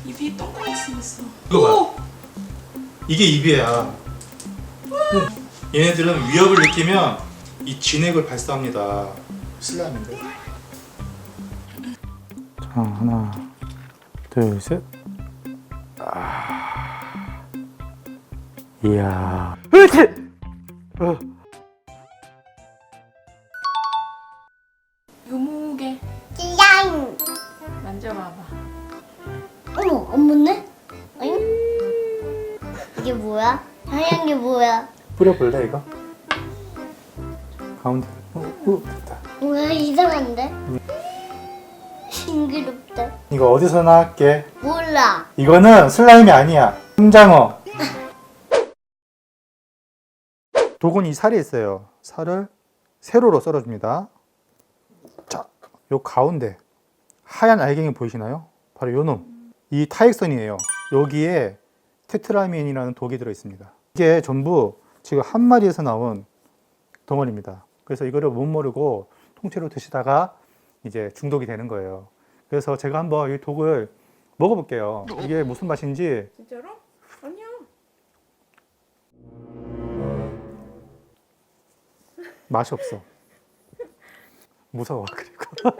입이 똥같이 생겼어. 이거 봐. 이게 입이야. 얘네들은 위협을 느끼면 이 진액을 발사합니다. 슬라임인데. 자, 하나, 둘, 셋. 이야. 요목에 양. 만져봐봐. 어머, 안 붙네? 아니? 이게 뭐야? 하얀 게 뭐야? 뿌려볼래 이거? 가운데. 됐다. 뭐야, 이상한데? 징그럽다. 이거 어디서 나왔게? 몰라. 이거는 슬라임이 아니야. 콩장어. 독은 이 살이 있어요. 살을 세로로 썰어줍니다. 자, 요 가운데 하얀 알갱이 보이시나요? 바로 요 놈. 이 타액선이에요. 여기에 테트라미엔이라는 독이 들어있습니다. 이게 전부 지금 한 마리에서 나온 덩어리입니다. 그래서 이거를 못 모르고 통째로 드시다가 이제 중독이 되는 거예요. 그래서 제가 한번 이 독을 먹어볼게요. 이게 무슨 맛인지. 진짜로? 아니야. 맛이 없어. 무서워. 그리고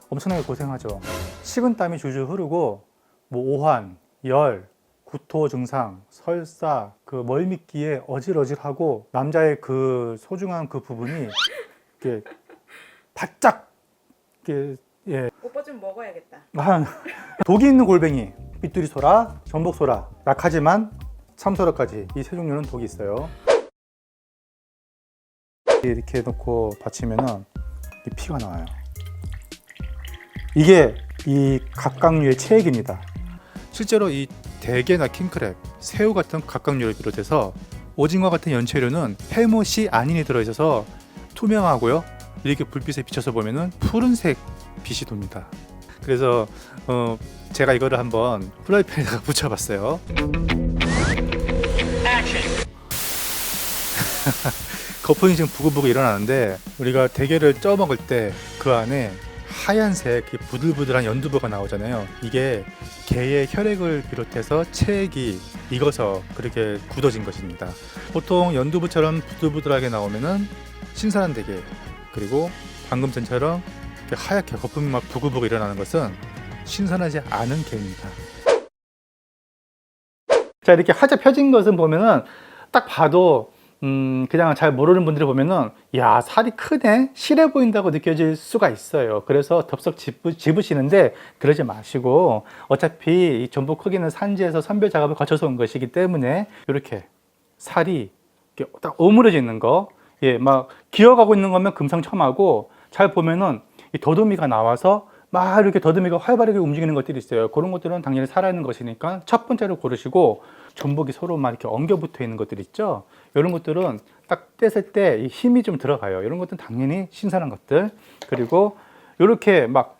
엄청나게 고생하죠. 식은땀이 줄줄 흐르고 뭐 오한, 열, 구토 증상, 설사, 그 멀미기에 어질어질하고 남자의 그 소중한 그 부분이 이렇게 바짝 이렇게 예. 오빠 좀 먹어야겠다. 독이 있는 골뱅이, 삐뚤이소라, 전복소라, 약하지만 참소라까지 이 세 종류는 독이 있어요. 이렇게 놓고 받치면은 피가 나와요. 이게 이 각각류의 체액입니다. 실제로 이 대게나 킹크랩, 새우 같은 각각류를 비롯해서 오징어 같은 연체류는 해무시 아닌이 들어있어서 투명하고요. 이렇게 불빛에 비춰서 보면은 푸른색 빛이 돕니다. 그래서 제가 이거를 한번 프라이팬에다가 붙여봤어요. 거품이 지금 부글부글 일어나는데 우리가 대게를 쪄 먹을 때 그 안에 하얀색 부들부들한 연두부가 나오잖아요. 이게 게의 혈액을 비롯해서 체액이 익어서 그렇게 굳어진 것입니다. 보통 연두부처럼 부들부들하게 나오면은 신선한 대게, 그리고 방금 전처럼 이렇게 하얗게 거품이 막 부글부글 일어나는 것은 신선하지 않은 게입니다. 자, 이렇게 화재 펴진 것은 보면은 딱 봐도 그냥 잘 모르는 분들이 보면은 야, 살이 크네, 실해 보인다고 느껴질 수가 있어요. 그래서 덥석 집으시는데 그러지 마시고, 어차피 이 전복 크기는 산지에서 선별 작업을 거쳐서 온 것이기 때문에 이렇게 살이 이렇게 딱 오므려져 있는 거, 예, 막 기어가고 있는 거면 금상첨화고, 잘 보면은 이 더듬이가 나와서 막 이렇게 더듬이가 활발하게 움직이는 것들이 있어요. 그런 것들은 당연히 살아있는 것이니까 첫 번째로 고르시고, 전복이 서로 막 이렇게 엉겨 붙어 있는 것들 있죠. 이런 것들은 딱 뗐을 때 힘이 좀 들어가요. 이런 것들은 당연히 신선한 것들. 그리고 이렇게 막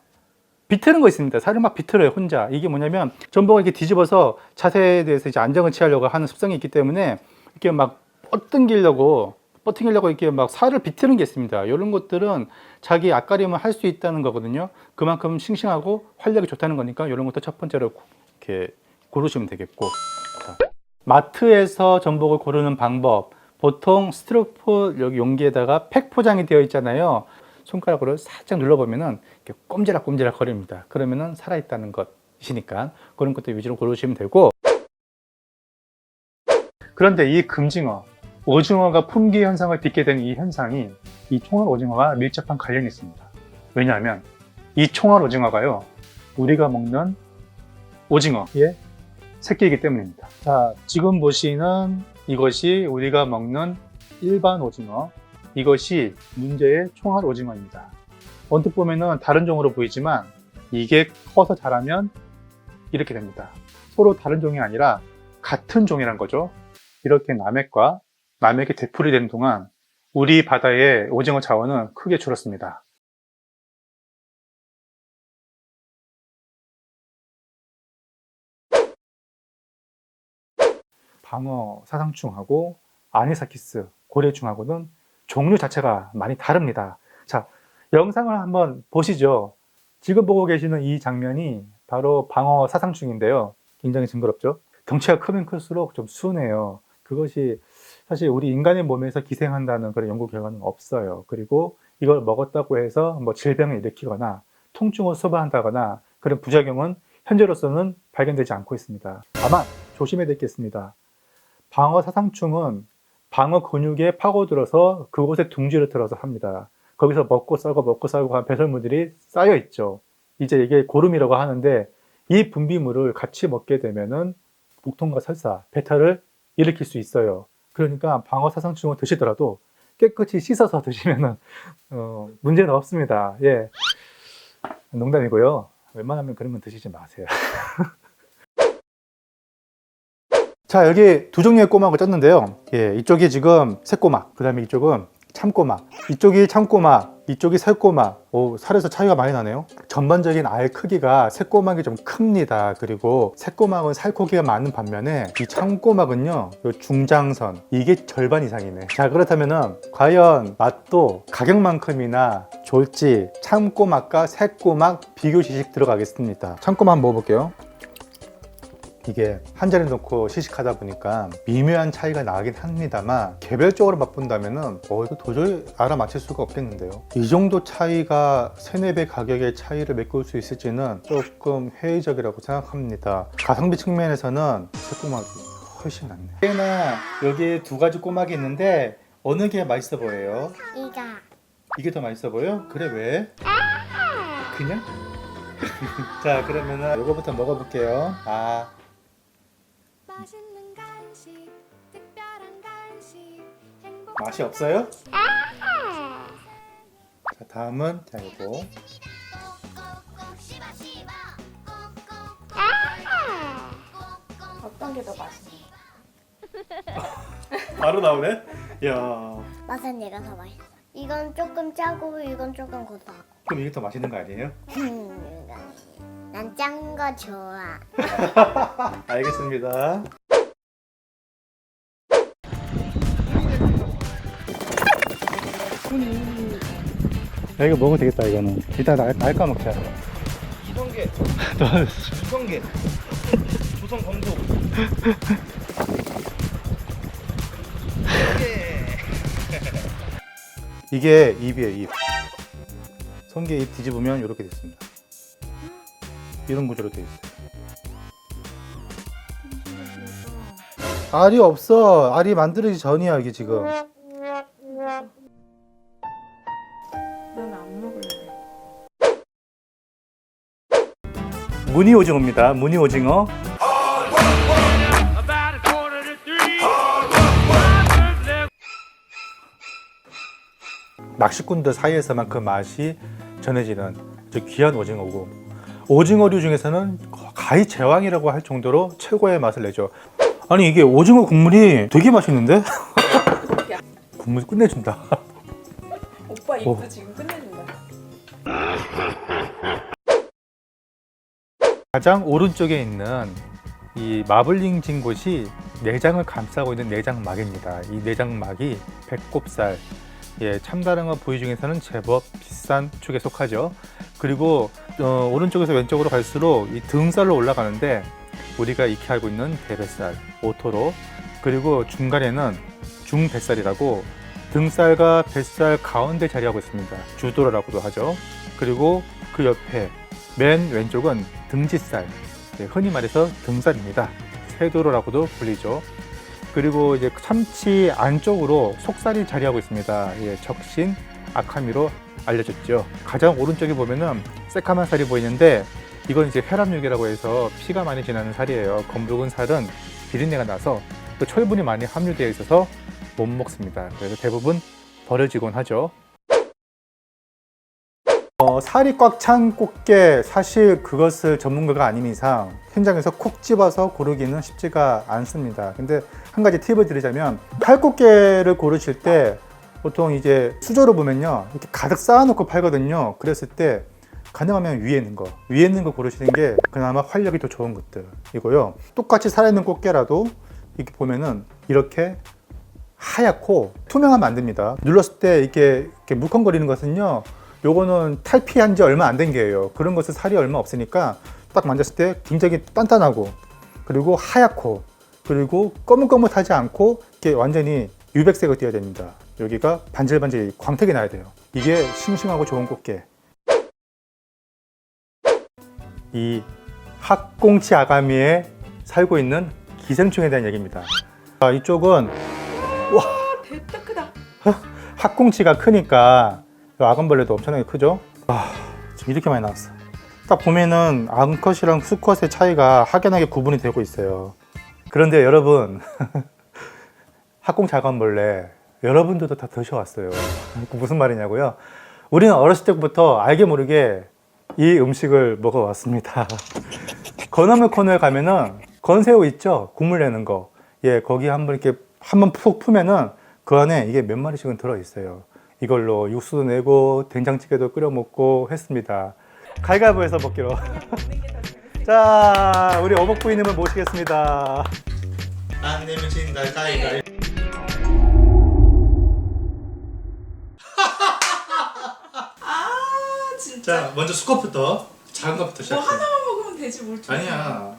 비트는 거 있습니다. 살을 막 비틀어요, 혼자. 이게 뭐냐면 전복을 이렇게 뒤집어서 자세에 대해서 이제 안정을 취하려고 하는 습성이 있기 때문에 이렇게 막 버팅기려고 이렇게 막 살을 비트는 게 있습니다. 이런 것들은 자기 앞가림을 할 수 있다는 거거든요. 그만큼 싱싱하고 활력이 좋다는 거니까 이런 것도 첫 번째로 이렇게 고르시면 되겠고. 자, 마트에서 전복을 고르는 방법. 보통 스티로폼 여기 용기에다가 팩 포장이 되어 있잖아요. 손가락으로 살짝 눌러보면은 이렇게 꼼지락꼼지락 거립니다. 그러면은 살아있다는 것이니까 그런 것도 위주로 고르시면 되고. 그런데 이 금징어, 오징어가 품귀 현상을 빚게 된 이 현상이 이 총알 오징어와 밀접한 관련이 있습니다. 왜냐하면 이 총알 오징어가요, 우리가 먹는 오징어의 새끼이기 때문입니다. 자, 지금 보시는 이것이 우리가 먹는 일반 오징어, 이것이 문제의 총알 오징어입니다. 언뜻 보면은 다른 종으로 보이지만 이게 커서 자라면 이렇게 됩니다. 서로 다른 종이 아니라 같은 종이란 거죠. 이렇게 남핵이 되풀이 되는 동안 우리 바다의 오징어 자원은 크게 줄었습니다. 방어 사상충하고 아니사키스 고래충하고는 종류 자체가 많이 다릅니다. 자, 영상을 한번 보시죠. 지금 보고 계시는 이 장면이 바로 방어 사상충인데요. 굉장히 징그럽죠. 덩치가 크면 클수록 좀 순해요. 그것이 사실 우리 인간의 몸에서 기생한다는 그런 연구 결과는 없어요. 그리고 이걸 먹었다고 해서 뭐 질병을 일으키거나 통증을 소화한다거나 그런 부작용은 현재로서는 발견되지 않고 있습니다. 다만 조심해야 되겠습니다. 방어 사상충은 방어 근육에 파고들어서 그곳에 둥지를 틀어서 합니다. 거기서 먹고 쌀고 한 배설물들이 쌓여 있죠. 이제 이게 고름이라고 하는데 이 분비물을 같이 먹게 되면은 복통과 설사, 배탈을 일으킬 수 있어요. 그러니까 방어 사상충을 드시더라도 깨끗이 씻어서 드시면은 문제는 없습니다. 예, 농담이고요. 웬만하면 그런 건 드시지 마세요. 자, 여기 두 종류의 꼬막을 쪘는데요. 예, 이쪽이 지금 새꼬막, 그 다음에 이쪽은 참꼬막. 이쪽이 참꼬막, 이쪽이 새꼬막. 오, 살에서 차이가 많이 나네요. 전반적인 알 크기가 새꼬막이 좀 큽니다. 그리고 새꼬막은 살코기가 많은 반면에 이 참꼬막은요, 요 중장선, 이게 절반 이상이네. 자, 그렇다면은 과연 맛도 가격만큼이나 좋을지 참꼬막과 새꼬막 비교 시식 들어가겠습니다. 참꼬막 한번 먹어볼게요. 이게 한 자리 놓고 시식하다 보니까 미묘한 차이가 나긴 합니다만 개별적으로 맛본다면은 이거 도저히 알아맞힐 수가 없겠는데요. 이 정도 차이가 3-4배 가격의 차이를 메꿀 수 있을지는 조금 회의적이라고 생각합니다. 가성비 측면에서는 새꼬막이 훨씬 낫네요. 얘나 여기 두 가지 꼬막이 있는데 어느 게 맛있어 보여요? 이게 더 맛있어 보여? 그래, 왜? 그냥? 자, 그러면은 이거부터 먹어볼게요. 맛있는 간식, 특별한 간식, 맛이 없어요? 자, 다음은 자, 이거 어떤 게 더 맛있어? 바로 나오네? 이야, 맛은 얘가 더 맛있어. 이건 조금 짜고 이건 조금 고소하고. 그럼 이게 더 맛있는 거 아니에요? 난 짠 거 좋아. 알겠습니다. 야, 이거 먹어도 되겠다. 이거는 일단 알까 먹자. 이성계, 이성계, 조선 검도. 이게 잎이에요, 잎. 성게 잎 뒤집으면 이렇게 됐습니다. 이런 구조로 되어 있어요. 알이 없어. 알이 만들어지기 전이야, 이게 지금. 난 안 먹을래. 무늬 오징어입니다. 무늬 오징어. 낚시꾼들 사이에서만 그 맛이 전해지는 아주 귀한 오징어고, 오징어류 중에서는 가히 제왕이라고 할 정도로 최고의 맛을 내죠. 아니, 이게 오징어 국물이 되게 맛있는데? 국물 끝내준다. 오빠 입도 지금 끝내준다. 가장 오른쪽에 있는 이 마블링진 곳이 내장을 감싸고 있는 내장막입니다. 이 내장막이 배꼽살, 예, 참다랑어 부위 중에서는 제법 비싼 축에 속하죠. 그리고 오른쪽에서 왼쪽으로 갈수록 이 등살로 올라가는데 우리가 익히 알고 있는 대뱃살, 오토로, 그리고 중간에는 중뱃살이라고 등살과 뱃살 가운데 자리하고 있습니다. 주도라고도 하죠. 그리고 그 옆에 맨 왼쪽은 등지살, 예, 흔히 말해서 등살입니다. 세도로라고도 불리죠. 그리고 이제 참치 안쪽으로 속살이 자리하고 있습니다. 예, 적신, 아카미로 알려졌죠. 가장 오른쪽에 보면은 새카만 살이 보이는데 이건 이제 혈압육이라고 해서 피가 많이 지나는 살이에요. 검붉은 살은 비린내가 나서 또 철분이 많이 함유되어 있어서 못 먹습니다. 그래서 대부분 버려지곤 하죠. 살이 꽉 찬 꽃게, 사실 그것을 전문가가 아닌 이상 현장에서 콕 집어서 고르기는 쉽지가 않습니다. 근데 한 가지 팁을 드리자면, 칼꽃게를 고르실 때 보통 이제 수저로 보면요, 이렇게 가득 쌓아놓고 팔거든요. 그랬을 때 가능하면 위에 있는 거 고르시는 게 그나마 활력이 더 좋은 것들이고요. 똑같이 살아있는 꽃게라도 이렇게 보면은 이렇게 하얗고 투명하면 안 됩니다. 눌렀을 때 이렇게 물컹거리는 것은요, 요거는 탈피한 지 얼마 안 된 게예요. 그런 것은 살이 얼마 없으니까 딱 만졌을 때 굉장히 단단하고 그리고 하얗고 그리고 거뭇거뭇하지 않고 이게 완전히 유백색을 띄어야 됩니다. 여기가 반질반질 광택이 나야 돼요. 이게 싱싱하고 좋은 꽃게. 이 학꽁치 아가미에 살고 있는 기생충에 대한 얘기입니다. 이쪽은 됐다 크다. 학꽁치가 크니까 아간벌레도 엄청나게 크죠. 지금 이렇게 많이 나왔어. 딱 보면은 암컷이랑 수컷의 차이가 확연하게 구분이 되고 있어요. 그런데 여러분 학꽁치 아간벌레 여러분들도 다 드셔왔어요. 무슨 말이냐고요? 우리는 어렸을 때부터 알게 모르게 이 음식을 먹어왔습니다. 건어물 코너에 가면은 건새우 있죠? 국물 내는 거. 예, 거기 한번 이렇게 한번 푹 풀면은 그 안에 이게 몇 마리씩은 들어있어요. 이걸로 육수도 내고 된장찌개도 끓여 먹고 했습니다. 가위바위보해서 먹기로. 자, 우리 어복부인님을 모시겠습니다. 안 내면 진다. 가위바위보. 아 진짜. 자, 먼저 수컷부터 작은 것부터 뭐 시작해. 하나만 먹으면 되지 뭘 두. 아니야.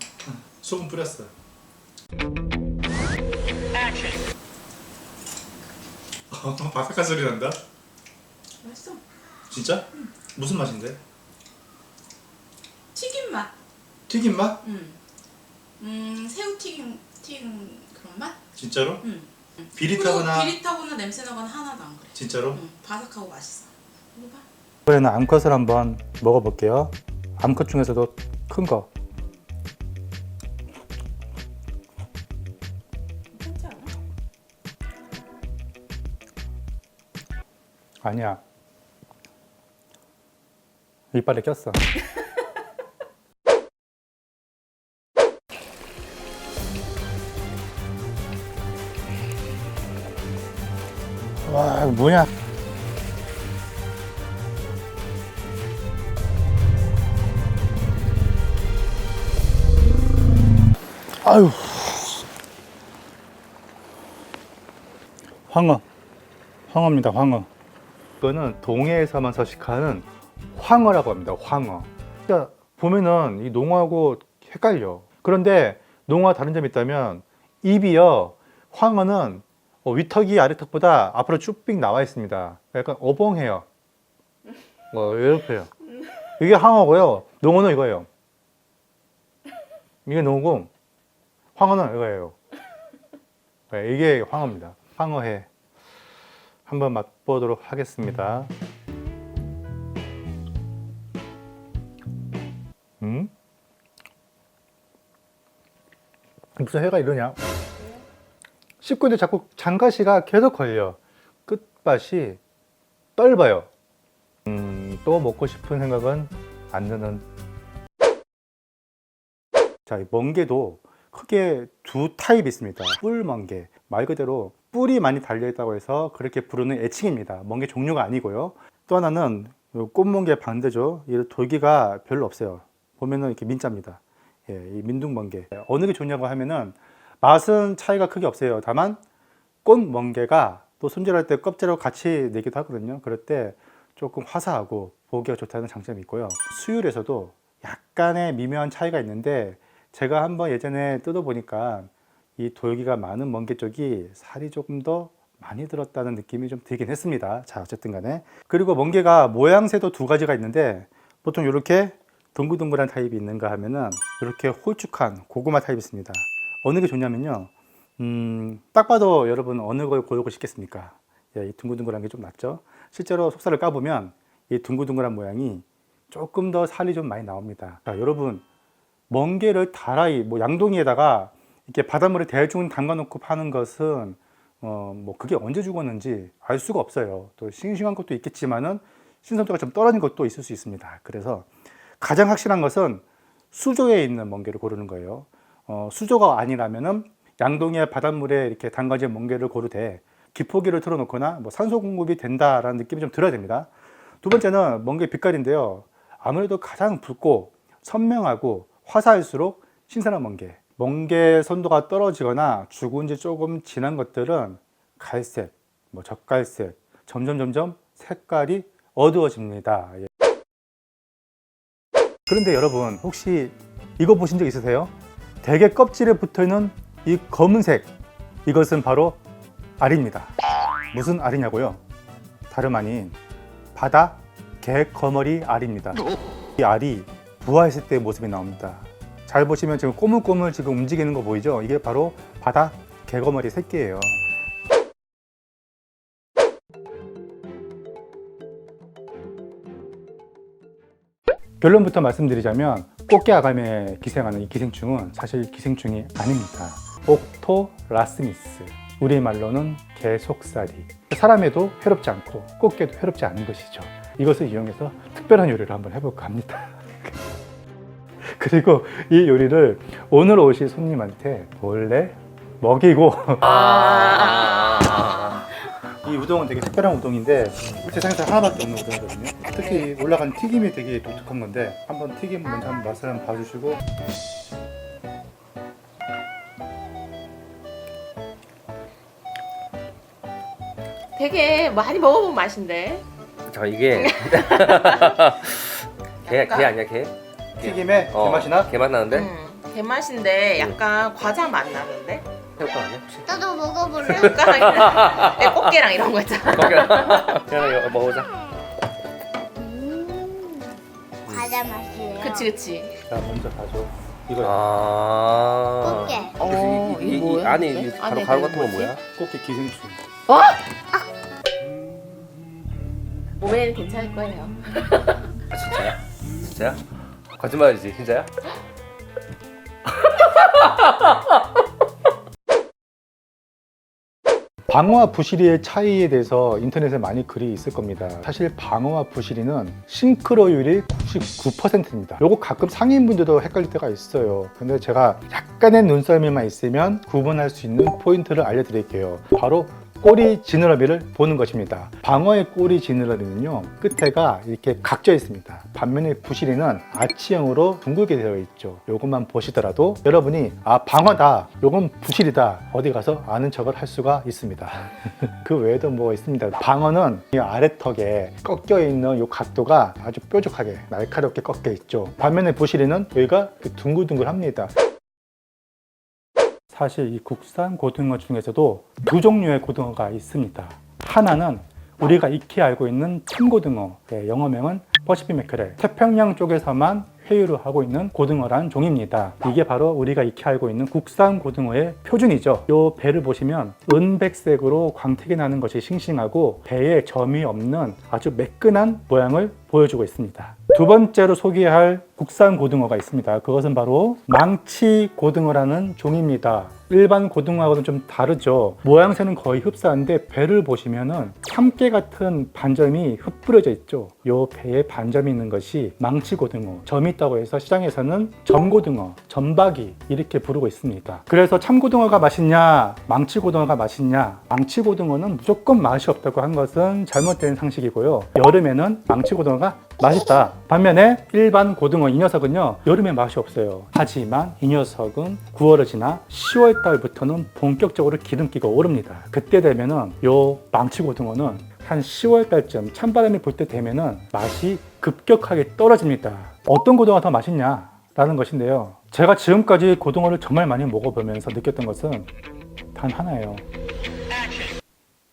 소금 뿌렸어. 바삭한 소리 난다. 맛있어. 진짜? 무슨 맛인데? 튀김 맛. 튀김 맛? 새우 튀김 그런 맛? 진짜로? 응. 비릿하거나. 그리고 비릿하거나 냄새 나거나 하나도 안 그래. 진짜로? 바삭하고 맛있어. 이거 봐. 이번에는 암컷을 한번 먹어볼게요. 암컷 중에서도 큰 거. 괜찮지 않아? 아니야. 이빨에 꼈어. 와, 이거 뭐냐? 아유. 황어입니다, 황어. 이거는 동해에서만 서식하는 황어라고 합니다, 황어. 진짜 보면은 이 농어하고 헷갈려. 그런데 농어와 다른 점이 있다면 입이요, 황어는 위턱이 아래턱보다 앞으로 쭉빙 나와 있습니다. 약간 어벙해요. 이렇게요. 이게 황어고요. 농어는 이거예요. 이게 농어고 황어는 이거예요. 네, 이게 황어입니다. 황어회 한번 맛보도록 하겠습니다. 무슨 회가 이러냐? 씹고 있는데 자꾸 장가시가 계속 걸려. 끝맛이 떫어요. 또 먹고 싶은 생각은 안 드는. 자, 이 멍게도 크게 두 타입이 있습니다. 뿔멍게, 말 그대로 뿔이 많이 달려있다고 해서 그렇게 부르는 애칭입니다. 멍게 종류가 아니고요. 또 하나는 꽃멍게 반대죠. 이 돌기가 별로 없어요. 보면은 이렇게 민자입니다. 예, 이 민둥멍게. 어느 게 좋냐고 하면은 맛은 차이가 크게 없어요. 다만 꽃멍게가 또 손질할 때 껍질하고 같이 내기도 하거든요. 그럴 때 조금 화사하고 보기가 좋다는 장점이 있고요. 수율에서도 약간의 미묘한 차이가 있는데 제가 한번 예전에 뜯어보니까 이 돌기가 많은 멍게 쪽이 살이 조금 더 많이 들었다는 느낌이 좀 들긴 했습니다. 자, 어쨌든 간에. 그리고 멍게가 모양새도 두 가지가 있는데 보통 이렇게 둥글둥글한 타입이 있는가 하면은 이렇게 홀쭉한 고구마 타입이 있습니다. 어느 게 좋냐면요. 딱 봐도 여러분 어느 걸 고르고 싶겠습니까? 예, 이 둥글둥글한 게 좀 낫죠. 실제로 속살을 까보면 이 둥글둥글한 모양이 조금 더 살이 좀 많이 나옵니다. 자, 여러분 멍게를 다라이 양동이에다가 이렇게 바닷물에 대충 담가놓고 파는 것은 그게 언제 죽었는지 알 수가 없어요. 또 싱싱한 것도 있겠지만은 신선도가 좀 떨어진 것도 있을 수 있습니다. 그래서 가장 확실한 것은 수조에 있는 멍게를 고르는 거예요. 수조가 아니라면은 양동이에 바닷물에 이렇게 담가진 멍게를 고르되 기포기를 틀어놓거나 산소 공급이 된다라는 느낌이 좀 들어야 됩니다. 두 번째는 멍게 빛깔인데요. 아무래도 가장 붉고 선명하고 화사할수록 신선한 멍게. 멍게 선도가 떨어지거나 죽은 지 조금 지난 것들은 갈색, 젓갈색, 점점 색깔이 어두워집니다. 예. 그런데 여러분 혹시 이거 보신 적 있으세요? 대게 껍질에 붙어있는 이 검은색, 이것은 바로 알입니다. 무슨 알이냐고요? 다름 아닌 바다 개거머리 알입니다. 이 알이 부화했을 때의 모습이 나옵니다. 잘 보시면 지금 꼬물꼬물 지금 움직이는 거 보이죠? 이게 바로 바다 개거머리 새끼예요. 결론부터 말씀드리자면 꽃게아감에 기생하는 이 기생충은 사실 기생충이 아닙니다. 옥토라스미스, 우리말로는 개속살이. 사람에도 해롭지 않고 꽃게도 해롭지 않은 것이죠. 이것을 이용해서 특별한 요리를 한번 해볼까 합니다. 그리고 이 요리를 오늘 오실 손님한테 몰래 먹이고 이 우동은 되게 특별한 우동인데 세상에서 하나밖에 없는 우동이거든요. 특히 올라간 튀김이 되게 독특한 건데 한번 튀김 먼저 한번 맛을 한번 봐주시고. 되게 많이 먹어본 맛인데. 자 이게 게 아니야 게? 튀김에 개맛이 나? 게 맛 나는데? 개맛인데 약간 과자 맛 나는데? 새우깡 아니야 혹시? 나도 먹어볼래? 새우깡이랑 꽃게랑 이런 거 있잖아. 그냥 이거 먹어보자. 과자 맛이에요. 그치. 자 먼저 봐줘. 이거 꽃게. 이 안에 이 가루 같은 건 뭐야? 꽃게 기생충. 몸에는 괜찮을 거예요. 아 진짜야? 진짜야? 거짓말이지 진짜야? 방어와 부시리의 차이에 대해서 인터넷에 많이 글이 있을 겁니다. 사실 방어와 부시리는 싱크로율이 99%입니다. 요거 가끔 상인분들도 헷갈릴 때가 있어요. 근데 제가 약간의 눈썰미만 있으면 구분할 수 있는 포인트를 알려드릴게요. 바로 꼬리 지느러미를 보는 것입니다. 방어의 꼬리 지느러미는요, 끝에가 이렇게 각져 있습니다. 반면에 부시리는 아치형으로 둥글게 되어 있죠. 요것만 보시더라도 여러분이 아 방어다, 요건 부시리다, 어디 가서 아는 척을 할 수가 있습니다. 그 외에도 뭐 있습니다. 방어는 이 아래턱에 꺾여 있는 이 각도가 아주 뾰족하게 날카롭게 꺾여 있죠. 반면에 부시리는 여기가 둥글둥글합니다. 사실 이 국산 고등어 중에서도 두 종류의 고등어가 있습니다. 하나는 우리가 익히 알고 있는 참고등어, 영어명은 퍼시피 매크렐, 태평양 쪽에서만 회유를 하고 있는 고등어라는 종입니다. 이게 바로 우리가 익히 알고 있는 국산 고등어의 표준이죠. 이 배를 보시면 은백색으로 광택이 나는 것이 싱싱하고 배에 점이 없는 아주 매끈한 모양을 보여주고 있습니다. 두 번째로 소개할 국산 고등어가 있습니다. 그것은 바로 망치 고등어라는 종입니다. 일반 고등어하고는 좀 다르죠. 모양새는 거의 흡사한데 배를 보시면은 참깨 같은 반점이 흩뿌려져 있죠. 이 배에 반점이 있는 것이 망치 고등어. 점이 있다고 해서 시장에서는 점고등어, 점박이 이렇게 부르고 있습니다. 그래서 참고등어가 맛있냐, 망치 고등어가 맛있냐? 망치 고등어는 무조건 맛이 없다고 한 것은 잘못된 상식이고요. 여름에는 망치 고등어가 맛있다. 반면에 일반 고등어 이 녀석은요, 여름에 맛이 없어요. 하지만 이 녀석은 9월을 지나 10월 달부터는 본격적으로 기름기가 오릅니다. 그때 되면은 요 망치 고등어는 한 10월 달쯤 찬바람이 불 때 되면은 맛이 급격하게 떨어집니다. 어떤 고등어가 더 맛있냐? 라는 것인데요. 제가 지금까지 고등어를 정말 많이 먹어보면서 느꼈던 것은 단 하나예요.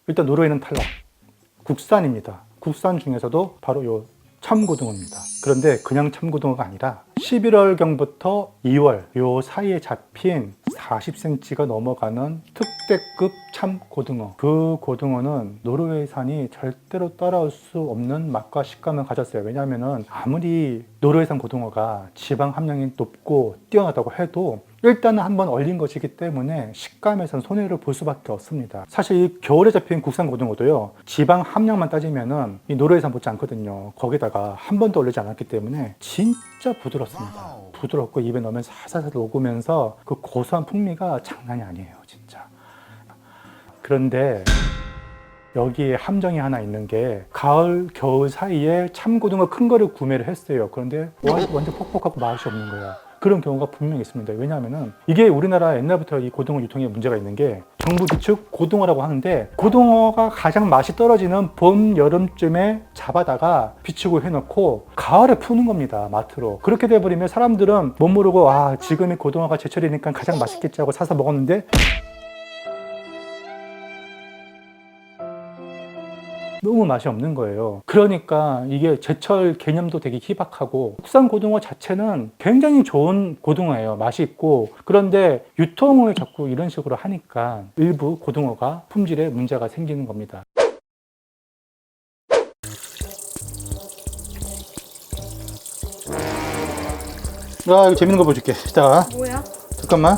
일단 노르웨이는 탈락. 국산입니다. 국산 중에서도 바로 요 참고등어입니다. 그런데 그냥 참고등어가 아니라 11월경부터 2월 요 사이에 잡힌 40cm가 넘어가는 특대급 참고등어. 그 고등어는 노르웨이산이 절대로 따라올 수 없는 맛과 식감을 가졌어요. 왜냐하면 아무리 노르웨이산 고등어가 지방 함량이 높고 뛰어나다고 해도 일단은 한번 얼린 것이기 때문에 식감에선 손해를 볼 수밖에 없습니다. 사실 이 겨울에 잡힌 국산 고등어도요, 지방 함량만 따지면은 이 노르웨이산 못지 않거든요. 거기다가 한 번도 얼리지 않았기 때문에 진짜 부드럽습니다. 부드럽고 입에 넣으면 살살살 녹으면서 그 고소한 풍미가 장난이 아니에요, 진짜. 그런데 여기에 함정이 하나 있는 게 가을, 겨울 사이에 참고등어 큰 거를 구매를 했어요. 그런데 완전 퍽퍽하고 맛이 없는 거야. 그런 경우가 분명히 있습니다. 왜냐하면은 이게 우리나라 옛날부터 이 고등어 유통에 문제가 있는 게 정부 비축 고등어라고 하는데 고등어가 가장 맛이 떨어지는 봄, 여름쯤에 잡아다가 비축을 해놓고 가을에 푸는 겁니다. 마트로. 그렇게 돼버리면 사람들은 못 모르고 아 지금이 고등어가 제철이니까 가장 맛있겠지 하고 사서 먹었는데 너무 맛이 없는 거예요. 그러니까 이게 제철 개념도 되게 희박하고 국산 고등어 자체는 굉장히 좋은 고등어예요. 맛이 있고 그런데 유통을 자꾸 이런 식으로 하니까 일부 고등어가 품질에 문제가 생기는 겁니다. 아 이거 재밌는 거 보여줄게. 자 뭐야? 잠깐만.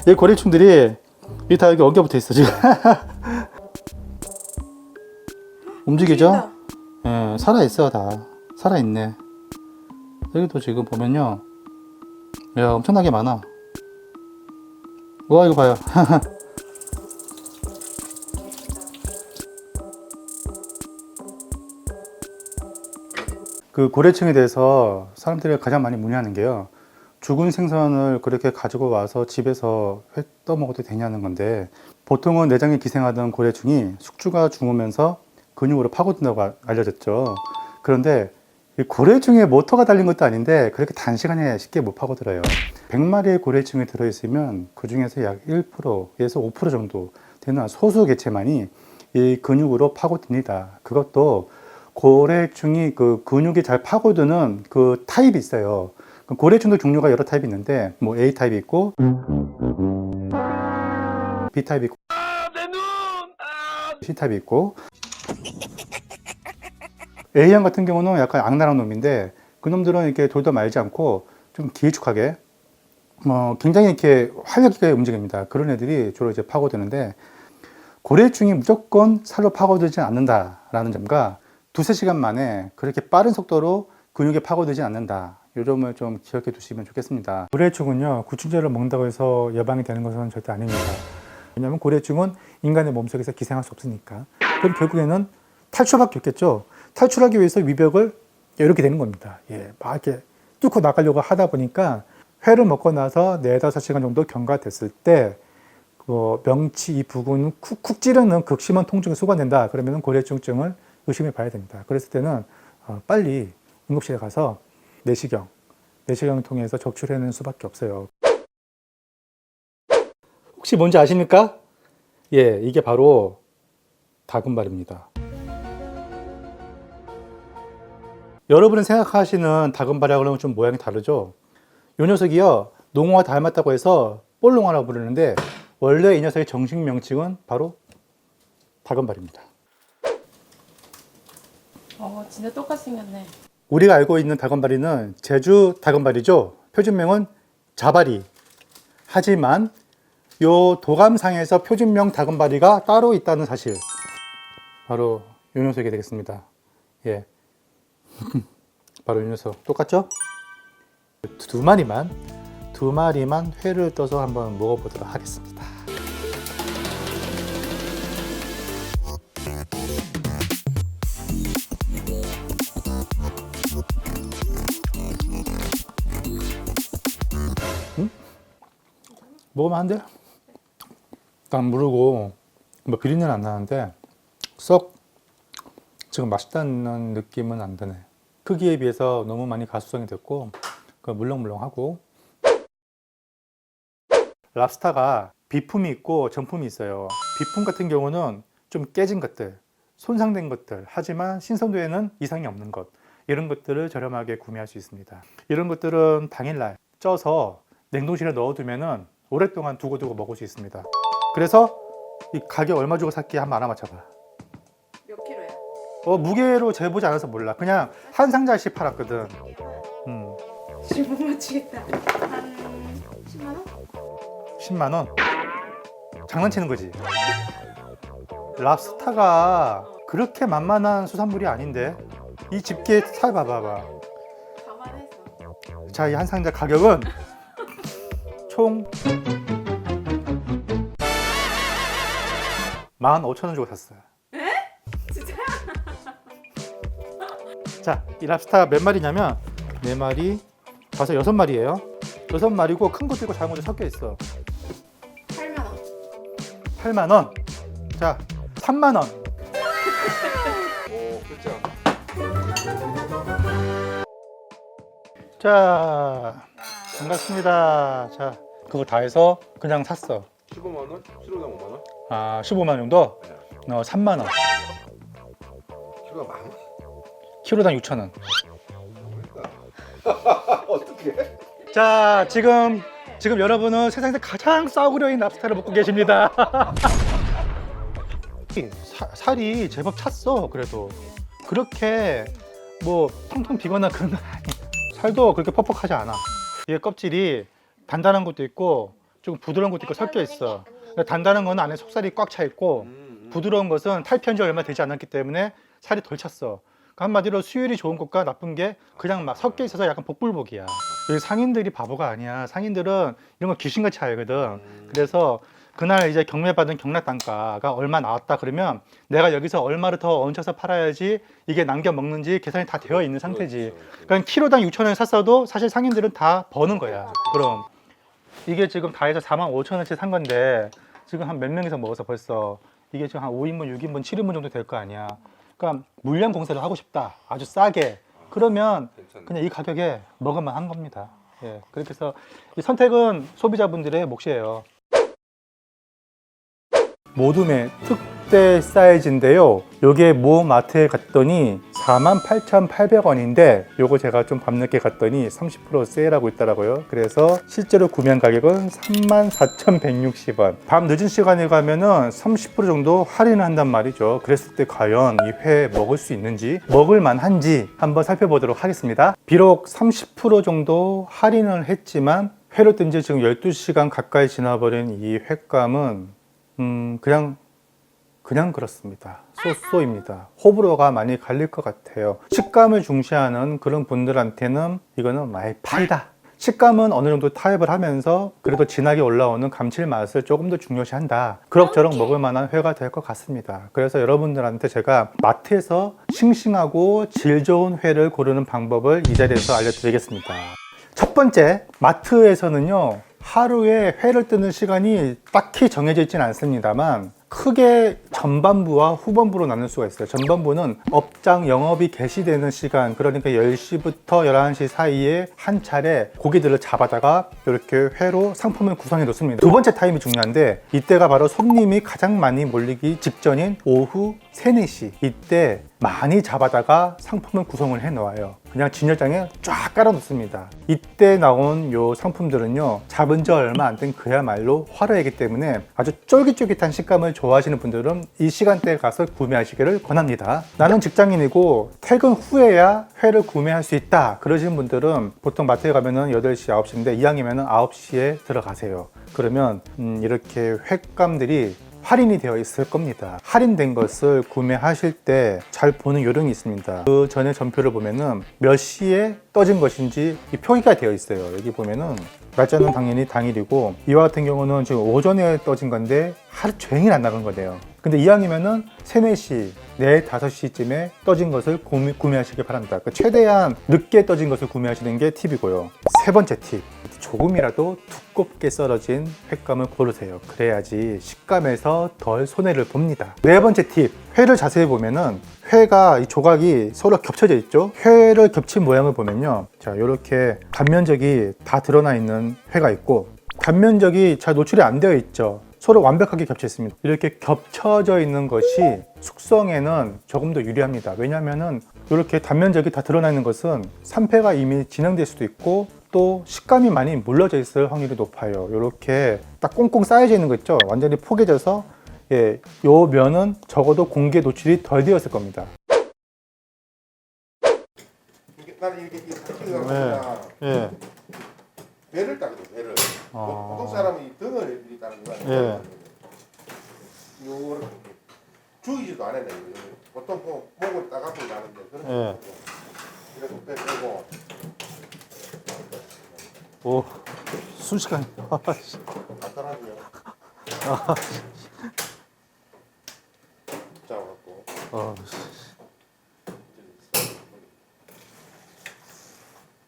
이 고래충들이 여기 다 여기 엉겨 붙어 있어 지금. 움직이죠? 예, 살아있어, 다. 살아있네. 여기도 지금 보면요. 야, 엄청나게 많아. 우와, 이거 봐요. 그 고래층에 대해서 사람들이 가장 많이 문의하는 게요. 죽은 생선을 그렇게 가지고 와서 집에서 회 떠먹어도 되냐는 건데, 보통은 내장에 기생하던 고래충이 숙주가 죽으면서 근육으로 파고든다고 알려졌죠. 그런데 이 고래충에 모터가 달린 것도 아닌데 그렇게 단시간에 쉽게 못 파고들어요. 100마리의 고래충이 들어있으면 그 중에서 약 1%에서 5% 정도 되는 소수 개체만이 이 근육으로 파고듭니다. 그것도 고래충이 그 근육이 잘 파고드는 그 타입이 있어요. 고래충도 종류가 여러 타입이 있는데 뭐 A 타입이 있고 B 타입이 있고 C 타입이 있고 A형 같은 경우는 약간 악랄한 놈인데 그 놈들은 이렇게 돌도 말지 않고 좀 길쭉하게 굉장히 이렇게 활력 있게 움직입니다. 그런 애들이 주로 이제 파고드는데 고래충이 무조건 살로 파고들지 않는다라는 점과 두세 시간 만에 그렇게 빠른 속도로 근육에 파고들지 않는다. 이 점을 좀 기억해 두시면 좋겠습니다. 고래충은요, 구충제를 먹는다고 해서 예방이 되는 것은 절대 아닙니다. 왜냐하면 고래충은 인간의 몸속에서 기생할 수 없으니까. 그럼 결국에는 탈출밖에 없겠죠. 탈출하기 위해서 위벽을 이렇게 되는 겁니다. 예, 막 이렇게 뚫고 나가려고 하다 보니까 회를 먹고 나서 4-5시간 정도 경과됐을 때 명치 이 부분 쿡쿡 찌르는 극심한 통증이 수반된다. 그러면 고래충증을 의심해 봐야 됩니다. 그랬을 때는 빨리 응급실에 가서 내시경을 통해서 적출해내는 수밖에 없어요. 혹시 뭔지 아십니까? 예, 이게 바로 다금발입니다. 여러분이 생각하시는 다금발하고는 좀 모양이 다르죠? 이 녀석이요, 농어와 닮았다고 해서 볼롱어라고 부르는데 원래 이 녀석의 정식 명칭은 바로 다금발입니다. 진짜 똑같이 생겼네. 우리가 알고 있는 다금바리는 제주 다금바리죠. 표준명은 자바리. 하지만 요 도감상에서 표준명 다금바리가 따로 있다는 사실. 바로 이 녀석이 되겠습니다. 예. 바로 이 녀석. 똑같죠? 두 마리만 회를 떠서 한번 먹어보도록 하겠습니다. 먹으면 안 돼? 난 모르고 뭐 비린내는 안 나는데 썩 지금 맛있다는 느낌은 안 드네. 크기에 비해서 너무 많이 가수성이 됐고 물렁물렁하고. 랍스타가 비품이 있고 정품이 있어요. 비품 같은 경우는 좀 깨진 것들, 손상된 것들, 하지만 신선도에는 이상이 없는 것, 이런 것들을 저렴하게 구매할 수 있습니다. 이런 것들은 당일날 쪄서 냉동실에 넣어두면은 오랫동안 두고 먹을 수 있습니다. 그래서 이 가격 얼마 주고 샀기 한번 알아맞혀봐. 몇 킬로야? 무게로 재보지 않아서 몰라. 그냥 한 상자씩 팔았거든. 지금 못 맞추겠다. 한 10만 원? 10만 원? 장난치는 거지. 랍스타가 그렇게 만만한 수산물이 아닌데 이 집게 살 봐봐. 감안해서. 자, 이 한 상자 가격은 총 15,000원 주고 샀어요. 에? 진짜? 자, 이 랍스타 몇 마리냐면 4마리, 다섯 6마리예요. 6마리고 큰 것도 있고 작은 것도 섞여 있어. 8만 원. 8만 원. 자, 3만 원. 오, 그렇죠. 자, 반갑습니다. 자, 그거 다 해서 그냥 샀어. 15만 원? 키로당 5만 원? 아, 15만 원 정도? 3만 원. 키로당 만 원? 키로당 6천 원. 어떻게? 자, 지금 여러분은 세상에서 가장 싸구려인 랍스타를 먹고 계십니다. 살이 제법 찼어. 그래도 그렇게 뭐 텅텅 비거나 그런 건 아니야. 살도 그렇게 퍽퍽하지 않아. 이게 껍질이 단단한 것도 있고 좀 부드러운 것도 있고 섞여 있어. 단단한 건 안에 속살이 꽉 차 있고 부드러운 것은 탈피한 지 얼마 되지 않았기 때문에 살이 덜 찼어. 그러니까 한마디로 수율이 좋은 것과 나쁜 게 그냥 막 섞여 있어서 약간 복불복이야. 여기 상인들이 바보가 아니야. 상인들은 이런 거 귀신같이 알거든. 그래서 그날 이제 경매받은 경락 단가가 얼마 나왔다 그러면 내가 여기서 얼마를 더 얹혀서 팔아야지 이게 남겨 먹는지 계산이 다 되어 있는 상태지. 그러니까 키로당 6천 원에 샀어도 사실 상인들은 다 버는 거야. 그럼 이게 지금 다 해서 4만 5천 원치 산 건데 지금 한 몇 명이서 먹어서 벌써 이게 지금 한 5인분, 6인분, 7인분 정도 될 거 아니야. 그러니까 물량 공세를 하고 싶다. 아주 싸게. 그러면 그냥 이 가격에 먹을만 한 겁니다. 예. 그렇게 해서 이 선택은 소비자분들의 몫이에요. 모둠의 특대 사이즈인데요. 요게 모 마트에 갔더니 48,800원인데 요거 제가 좀 밤늦게 갔더니 30% 세일하고 있더라고요. 그래서 실제로 구매한 가격은 34,160원. 밤 늦은 시간에 가면은 30% 정도 할인을 한단 말이죠. 그랬을 때 과연 이 회 먹을 수 있는지, 먹을 만한지 한번 살펴보도록 하겠습니다. 비록 30% 정도 할인을 했지만 회를 뜬 지 지금 12시간 가까이 지나버린 이 횟감은 그냥 그렇습니다. 쏘쏘입니다. 호불호가 많이 갈릴 것 같아요. 식감을 중시하는 그런 분들한테는 이거는 많이 팔다. 식감은 어느 정도 타협을 하면서 그래도 진하게 올라오는 감칠맛을 조금 더 중요시한다. 그럭저럭 먹을 만한 회가 될 것 같습니다. 그래서 여러분들한테 제가 마트에서 싱싱하고 질 좋은 회를 고르는 방법을 이 자리에서 알려드리겠습니다. 첫 번째, 마트에서는요 하루에 회를 뜨는 시간이 딱히 정해져 있지는 않습니다만 크게 전반부와 후반부로 나눌 수가 있어요. 전반부는 업장 영업이 개시되는 시간, 그러니까 10시부터 11시 사이에 한 차례 고기들을 잡아다가 이렇게 회로 상품을 구성해 놓습니다. 두 번째 타임이 중요한데 이때가 바로 손님이 가장 많이 몰리기 직전인 오후 3, 4시. 이때 많이 잡아다가 상품을 구성을 해 놓아요. 그냥 진열장에 쫙 깔아 놓습니다. 이때 나온 요 상품들은요 잡은 지 얼마 안 된 그야말로 화로이기 때문에 아주 쫄깃쫄깃한 식감을 좋아하시는 분들은 이 시간대에 가서 구매하시기를 권합니다. 나는 직장인이고 퇴근 후에야 회를 구매할 수 있다 그러시는 분들은 보통 마트에 가면은 8시, 9시인데 이왕이면은 9시에 들어가세요. 그러면 이렇게 횟감들이 할인이 되어 있을 겁니다. 할인된 것을 구매하실 때 잘 보는 요령이 있습니다. 그 전에 전표를 보면은 몇 시에 떠진 것인지 이 표기가 되어 있어요. 여기 보면은 날짜는 당연히 당일이고 이와 같은 경우는 지금 오전에 떠진 건데 하루 종일 안 나간 거네요. 근데 이왕이면은 3, 4시, 4, 5시쯤에 떠진 것을 구매하시길 바랍니다. 그러니까 최대한 늦게 떠진 것을 구매하시는 게 팁이고요. 세 번째 팁, 조금이라도 두껍게 썰어진 횟감을 고르세요. 그래야지 식감에서 덜 손해를 봅니다. 네 번째 팁, 회를 자세히 보면은 회가 이 조각이 서로 겹쳐져 있죠. 회를 겹친 모양을 보면요, 자 이렇게 단면적이 다 드러나 있는 회가 있고 단면적이 잘 노출이 안 되어 있죠. 서로 완벽하게 겹쳐 있습니다. 이렇게 겹쳐져 있는 것이 숙성에는 조금 더 유리합니다. 왜냐하면은 이렇게 단면적이 다 드러나 있는 것은 산패가 이미 진행될 수도 있고 또 식감이 많이 물러져 있을 확률이 높아요. 이렇게 딱 꽁꽁 쌓여져 있는 거 있죠. 완전히 포개져서 예, 요 면은 적어도 공기에 노출이 덜 되었을 겁니다. 나는 이렇게 네. 예. 배를 따거든, 배를. 보통 사람은 이 등을 이렇게 따는 거야. 예. 요렇게 죽이지도 않아요. 보통 목을 따갖고 나는데 그런 거. 예. 그래서 배 빼고. 오, 순식간에. 간단하고요. 잡아갖고.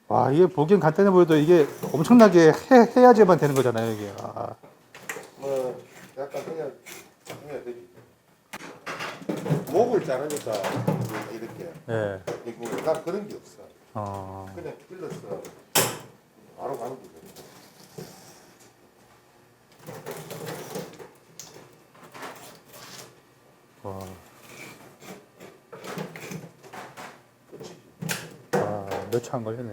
와, 이게 보기엔 간단해 보여도 이게 엄청나게 해야지만 되는 거잖아요, 이게. 아. 뭐 약간 그냥 되지. 목을 자르니까 이렇게 예. 이거 난 그런 게 없어. 어. 그냥 찔러서 바로 가는 거죠. 와. 몇 초 안 걸리네.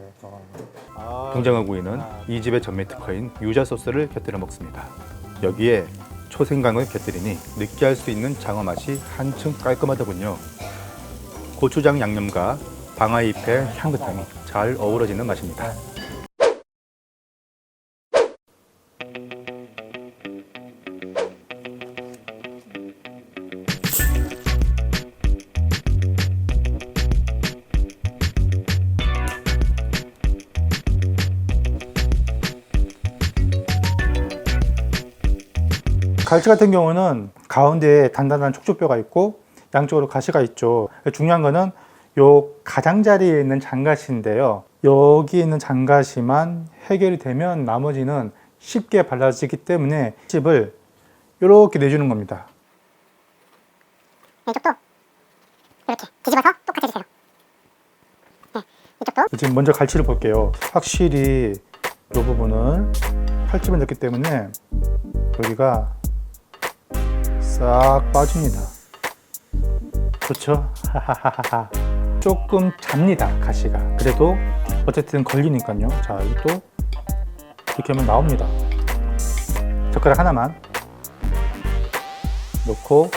등장하고 있는 이 집의 전매 특허인 유자 소스를 곁들여 먹습니다. 여기에 초생강을 곁들이니 느끼할 수 있는 장어 맛이 한층 깔끔하더군요. 고추장 양념과 방아잎의 향긋함이 잘 어우러지는 맛입니다. 갈치 같은 경우는 가운데에 단단한 촉촉뼈가 있고 양쪽으로 가시가 있죠. 중요한 거는 요 가장자리에 있는 장가시인데요. 여기 있는 장가시만 해결이 되면 나머지는 쉽게 발라지기 때문에 칩을 이렇게 내주는 겁니다. 이쪽도 이렇게 뒤집어서 똑같이 해주세요. 네, 이쪽도 지금 먼저 갈치를 볼게요. 확실히 이 부분을 칼집을 넣기 때문에 여기가 싹 빠집니다. 그렇죠? 조금 잡니다, 가시가. 그래도 어쨌든 걸리니까요. 자, 이것도 이렇게 하면 나옵니다. 젓가락 하나만 놓고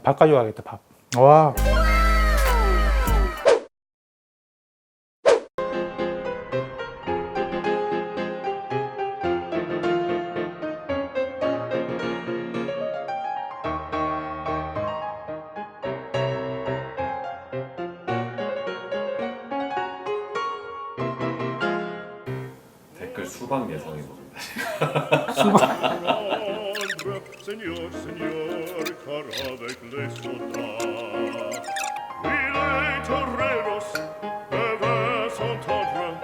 밥 가져가겠다, 밥. 와. 댓글 수박 예상해 봅니다. Señor, señor, cara avec les soldats. Oui, les toreros peuvent s'entendre.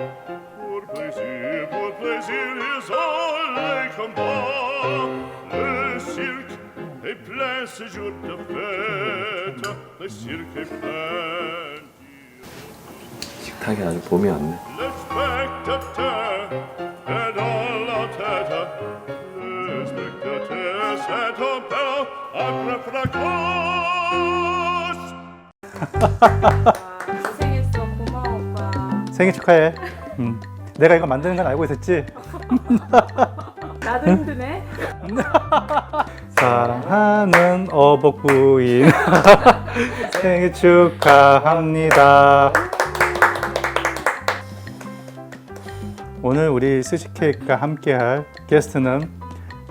Pour plaisir, ils ont les combats. Le cirque est plein ce jour de fête. Le cirque est plein. 식탁에 아주 봄이 왔네. Le spectateur est dans la tête. Le spectateur c'est un peu 고생했어. 고마워, 오빠. 생일 축하해. 내가 이거 만드는 건 알고 있었지? 나도 힘드네. 사랑하는 어복부인 생일 축하합니다. 오늘 우리 스시케이크가 함께할 게스트는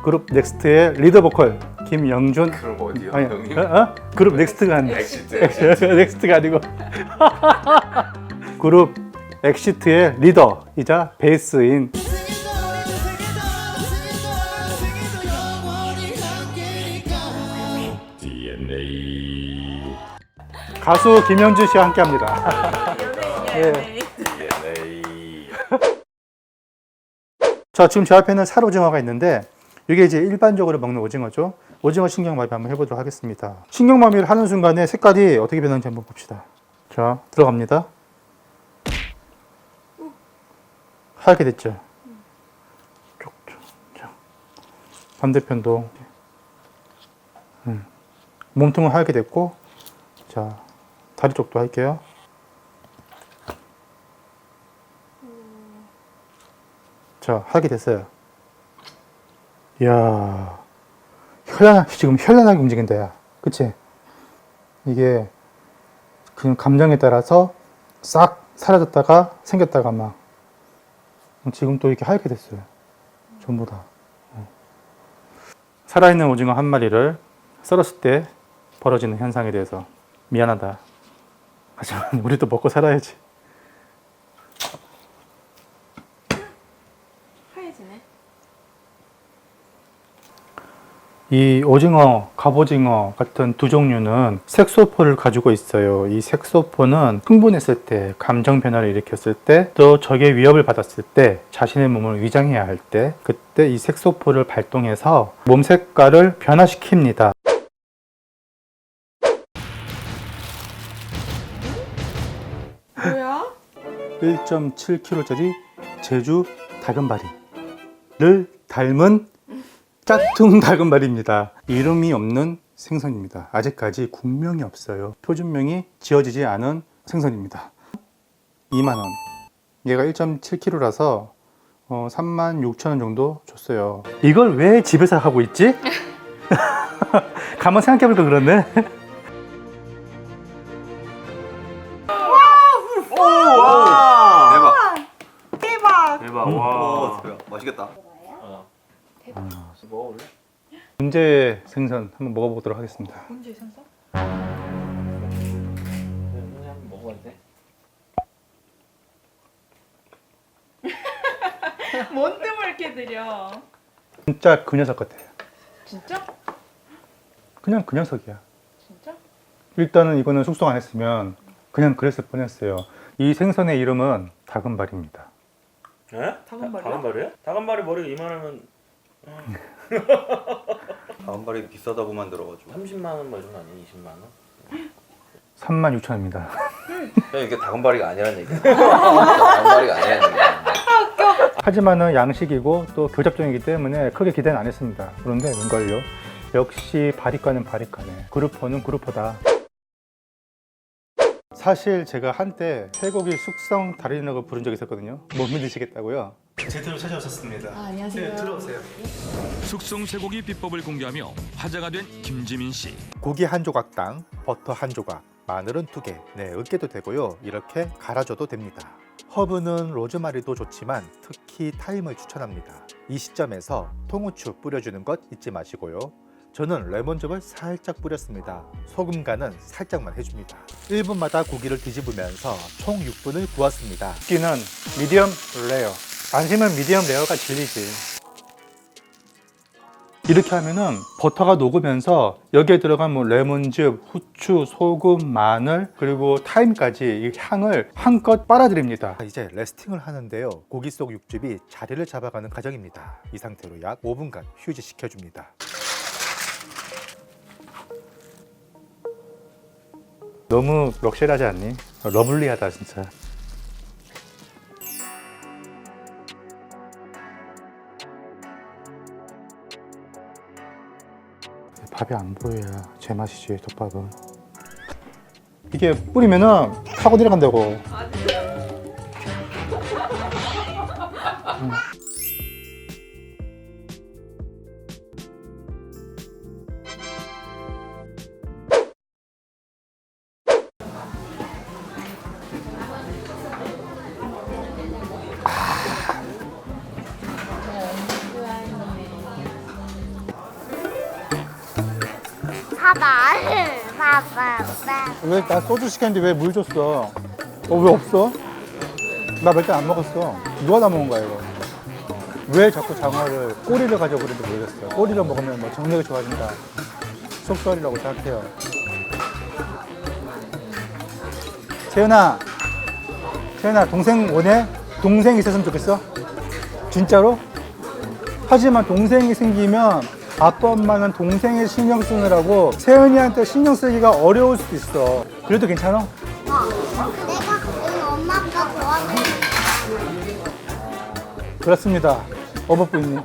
그룹 넥스트의 리더 보컬 김영준. 그럼 어디요? 아니, 형님? 그룹 넥스트가 아니고 엑시트. 넥스트가 아니고 그룹 엑시트의 리더이자 베이스인 가수 김영준 씨와 함께합니다. 예. 자, 지금 제 앞에는 살오징어가 있는데 이게 이제 일반적으로 먹는 오징어죠. 오징어 신경마비 한번 해보도록 하겠습니다. 신경마비를 하는 순간에 색깔이 어떻게 변하는지 한번 봅시다. 자, 들어갑니다. 하얗게 됐죠. 자, 반대편도 몸통은 하얗게 됐고, 자, 다리 쪽도 할게요. 자, 하게 됐어요. 이야, 지금 현란하게 움직인다, 야. 그치? 이게 그냥 감정에 따라서 싹 사라졌다가 생겼다가 막 지금 또 이렇게 하얗게 됐어요. 전부 다. 살아있는 오징어 한 마리를 썰었을 때 벌어지는 현상에 대해서 미안하다. 하지만 우리도 먹고 살아야지. 하얘지네. 이 오징어, 갑오징어 같은 두 종류는 색소포를 가지고 있어요. 이 색소포는 흥분했을 때, 감정 변화를 일으켰을 때, 또 적의 위협을 받았을 때, 자신의 몸을 위장해야 할 때, 그때 이 색소포를 발동해서 몸 색깔을 변화시킵니다. 뭐야? 1.7kg짜리 제주 다금바리를 닮은 짝퉁 다금바리입니다. 이름이 없는 생선입니다. 아직까지 국명이 없어요. 표준명이 지어지지 않은 생선입니다. 2만원. 얘가 1.7kg라서 36,000원 정도 줬어요. 이걸 왜 집에서 하고 있지? 가만 생각해보니까 그렇네. 대박! 대박. 와. 맛있겠다. 먹어볼래? 문제 생선 한번 먹어보도록 하겠습니다. 언제 생선? 한번 먹어봐도 돼? 뭔 뜸을 이렇게 들여? 진짜 그 녀석 같아요. 진짜? 그냥 그 녀석이야. 진짜? 일단은 이거는 숙성 안 했으면 그냥 그랬을 뻔했어요. 이 생선의 이름은 다금바리입니다. 에? 다금바리야? 다금바리야? 다금바리 머리가 이만하면 다음발이 비싸다고만 들어가지고. 30만 원 뭐 이런 거 아니야? 20만 원? 36,000원입니다. 이게 다금바리가 아니라는 얘기야. 다금바리가 아니라는 얘기야. 하지만은 양식이고 또 교잡종이기 때문에 크게 기대는 안 했습니다. 그런데 웬걸요? 역시 바리과는 바리과네. 그루퍼는 그루퍼다. 사실 제가 한때 쇠고기 숙성 달인이라고 부른 적이 있었거든요. 못 믿으시겠다고요? 제대로 찾아오셨습니다. 안녕하세요. 네, 들어오세요. 숙성 쇠고기 비법을 공개하며 화제가 된 김지민 씨. 고기 한 조각당 버터 한 조각, 마늘은 2개, 으깨도 되고요. 이렇게 갈아줘도 됩니다. 허브는 로즈마리도 좋지만 특히 타임을 추천합니다. 이 시점에서 통후추 뿌려주는 것 잊지 마시고요. 저는 레몬즙을 살짝 뿌렸습니다. 소금 간은 살짝만 해줍니다. 1분마다 고기를 뒤집으면서 총 6분을 구웠습니다. 굽기는 미디엄 레어. 안심은 미디엄 레어가 진리지. 이렇게 하면은 버터가 녹으면서 여기에 들어간 뭐 레몬즙, 후추, 소금, 마늘 그리고 타임까지 이 향을 한껏 빨아들입니다. 이제 레스팅을 하는데요. 고기 속 육즙이 자리를 잡아가는 과정입니다. 이 상태로 약 5분간 휴지시켜줍니다. 너무 럭셔리하지 않니? 러블리하다 진짜. 밥이 안 보여야 제맛이지. 덮밥은 이게 뿌리면은 타고 내려간다고. 봐봐. 왜 나 소주 시켰는데 왜 물 줬어? 왜 없어? 나 몇 개 안 먹었어. 누가 다 먹은 거야 이거? 왜 자꾸 장어를 꼬리를 가져고 그랬는지 모르겠어요. 꼬리를 먹으면 뭐 정력이 좋아진다. 속설이라고 생각해요. 세연아, 동생 오네? 동생 있었으면 좋겠어? 진짜로? 하지만 동생이 생기면 아빠 엄마는 동생의 신경 쓰느라고 세연이한테 신경 쓰기가 어려울 수도 있어. 그래도 괜찮아? 내가 엄마 아빠 도와줘. 그렇습니다. 어버부인님.